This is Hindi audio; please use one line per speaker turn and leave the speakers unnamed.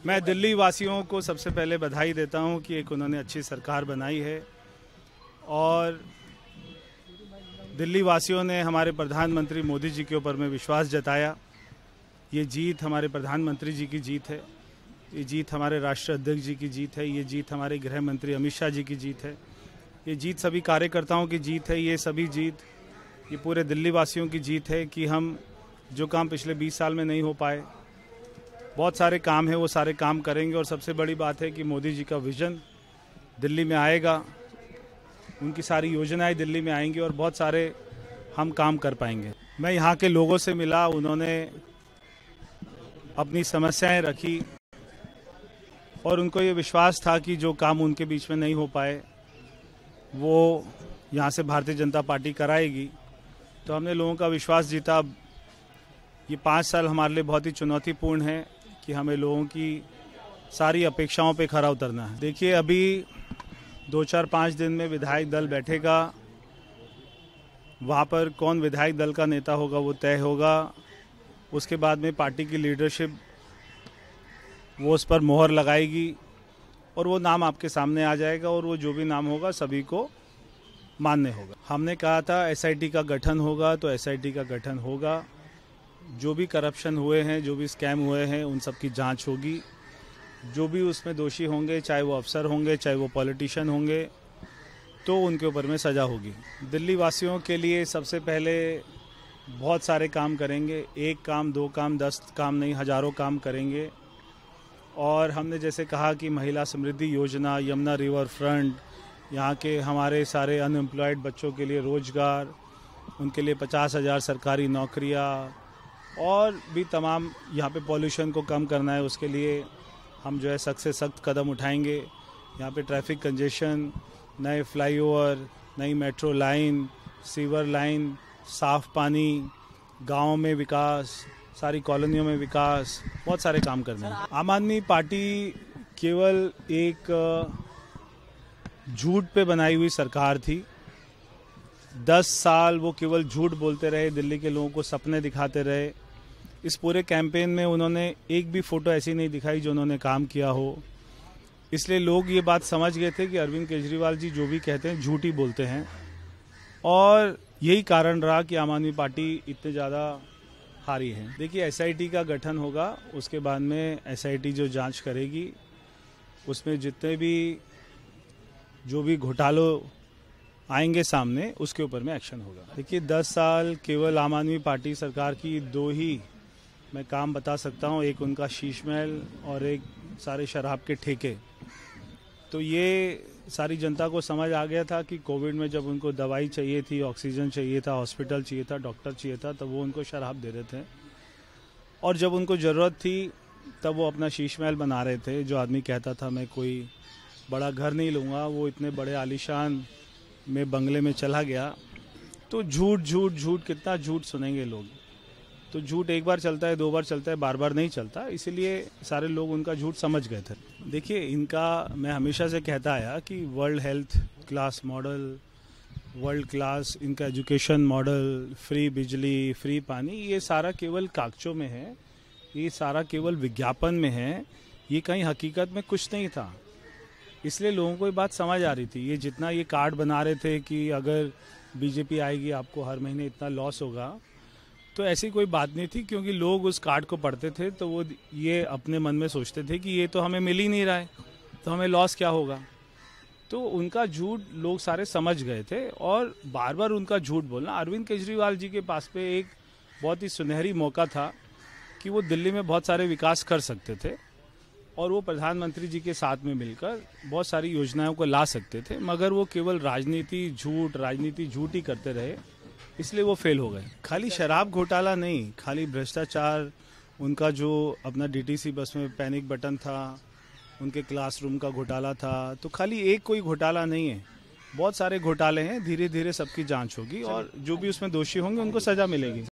मैं दिल्ली वासियों को सबसे पहले बधाई देता हूं कि एक उन्होंने अच्छी सरकार बनाई है और दिल्ली वासियों ने हमारे प्रधानमंत्री मोदी जी के ऊपर में विश्वास जताया। ये जीत हमारे प्रधानमंत्री जी की जीत है, ये जीत हमारे राष्ट्रीय अध्यक्ष जी की जीत है, ये जीत हमारे गृह मंत्री अमित शाह जी की जीत है, ये जीत सभी कार्यकर्ताओं की जीत है। ये सभी जीत ये पूरे दिल्ली वासियों की जीत है कि हम जो काम पिछले 20 साल में नहीं हो पाए, बहुत सारे काम हैं, वो सारे काम करेंगे। और सबसे बड़ी बात है कि मोदी जी का विजन दिल्ली में आएगा, उनकी सारी योजनाएं दिल्ली में आएंगी और बहुत सारे हम काम कर पाएंगे। मैं यहाँ के लोगों से मिला, उन्होंने अपनी समस्याएं रखी और उनको ये विश्वास था कि जो काम उनके बीच में नहीं हो पाए वो यहाँ से भारतीय जनता पार्टी कराएगी। तो हमने लोगों का विश्वास जीता। ये 5 साल हमारे लिए बहुत ही चुनौतीपूर्ण है कि हमें लोगों की सारी अपेक्षाओं पे खरा उतरना है। देखिए, अभी 2-4-5 दिन में विधायक दल बैठेगा, वहाँ पर कौन विधायक दल का नेता होगा वो तय होगा। उसके बाद में पार्टी की लीडरशिप वो उस पर मोहर लगाएगी और वो नाम आपके सामने आ जाएगा और वो जो भी नाम होगा सभी को मान्य होगा। हमने कहा था एसआईटी का गठन होगा, तो एसआईटी का गठन होगा। जो भी करप्शन हुए हैं, जो भी स्कैम हुए हैं, उन सब की जांच होगी। जो भी उसमें दोषी होंगे, चाहे वो अफसर होंगे, चाहे वो पॉलिटिशियन होंगे, तो उनके ऊपर में सज़ा होगी। दिल्ली वासियों के लिए सबसे पहले बहुत सारे काम करेंगे। 1 काम, 2 काम, 10 काम नहीं, हज़ारों काम करेंगे। और हमने जैसे कहा कि महिला समृद्धि योजना, यमुना रिवर फ्रंट, यहाँ के हमारे सारे अनएम्प्लॉयड बच्चों के लिए रोज़गार, उनके लिए 50,000 सरकारी नौकरियाँ और भी तमाम, यहाँ पे पॉल्यूशन को कम करना है, उसके लिए हम जो है सख्त से सख्त कदम उठाएंगे। यहाँ पे ट्रैफिक कंजेशन, नए फ्लाईओवर, नई मेट्रो लाइन, सीवर लाइन, साफ़ पानी, गाँव में विकास, सारी कॉलोनियों में विकास, बहुत सारे काम करने हैं। आम आदमी पार्टी केवल एक झूठ पे बनाई हुई सरकार थी। 10 साल वो केवल झूठ बोलते रहे, दिल्ली के लोगों को सपने दिखाते रहे। इस पूरे कैंपेन में उन्होंने एक भी फोटो ऐसी नहीं दिखाई जो उन्होंने काम किया हो। इसलिए लोग ये बात समझ गए थे कि अरविंद केजरीवाल जी जो भी कहते हैं झूठ ही बोलते हैं और यही कारण रहा कि आम आदमी पार्टी इतने ज़्यादा हारी है। देखिए, एसआईटी का गठन होगा, उसके बाद में एसआईटी जो जांच करेगी उसमें जितने भी जो भी घोटालों आएंगे सामने, उसके ऊपर में एक्शन होगा। देखिए, 10 साल केवल आम आदमी पार्टी सरकार की 2 ही मैं काम बता सकता हूँ। एक उनका शीश महल और एक सारे शराब के ठेके। तो ये सारी जनता को समझ आ गया था कि कोविड में जब उनको दवाई चाहिए थी, ऑक्सीजन चाहिए था, हॉस्पिटल चाहिए था, डॉक्टर चाहिए था, तब वो उनको शराब दे रहे थे। और जब उनको ज़रूरत थी तब वो अपना शीश महल बना रहे थे। जो आदमी कहता था मैं कोई बड़ा घर नहीं लूँगा, वो इतने बड़े आलीशान में बंगले में चला गया। तो झूठ झूठ झूठ, कितना झूठ सुनेंगे लोग। तो झूठ एक बार चलता है, 2 बार चलता है, बार बार नहीं चलता। इसीलिए सारे लोग उनका झूठ समझ गए थे। देखिए, इनका मैं हमेशा से कहता आया कि world health class model, world class इनका एजुकेशन मॉडल, फ्री बिजली, फ्री पानी, ये सारा केवल कागजों में है, ये सारा केवल विज्ञापन में है, ये कहीं हकीकत में कुछ नहीं था। इसलिए लोगों को ये बात समझ आ रही थी। ये जितना ये कार्ड बना रहे थे कि अगर बीजेपी आएगी आपको हर महीने इतना लॉस होगा, तो ऐसी कोई बात नहीं थी। क्योंकि लोग उस कार्ड को पढ़ते थे तो वो ये अपने मन में सोचते थे कि ये तो हमें मिल ही नहीं रहा है, तो हमें लॉस क्या होगा। तो उनका झूठ लोग सारे समझ गए थे और बार बार उनका झूठ बोलना। अरविंद केजरीवाल जी के पास पे एक बहुत ही सुनहरी मौका था कि वो दिल्ली में बहुत सारे विकास कर सकते थे और वो प्रधानमंत्री जी के साथ में मिलकर बहुत सारी योजनाओं को ला सकते थे, मगर वो केवल राजनीति झूठ ही करते रहे, इसलिए वो फेल हो गए। खाली शराब घोटाला नहीं, खाली भ्रष्टाचार, उनका जो अपना डीटीसी बस में पैनिक बटन था, उनके क्लासरूम का घोटाला था, तो खाली एक कोई घोटाला नहीं है, बहुत सारे घोटाले हैं। धीरे धीरे सबकी जांच होगी और जो भी उसमें दोषी होंगे उनको सजा मिलेगी।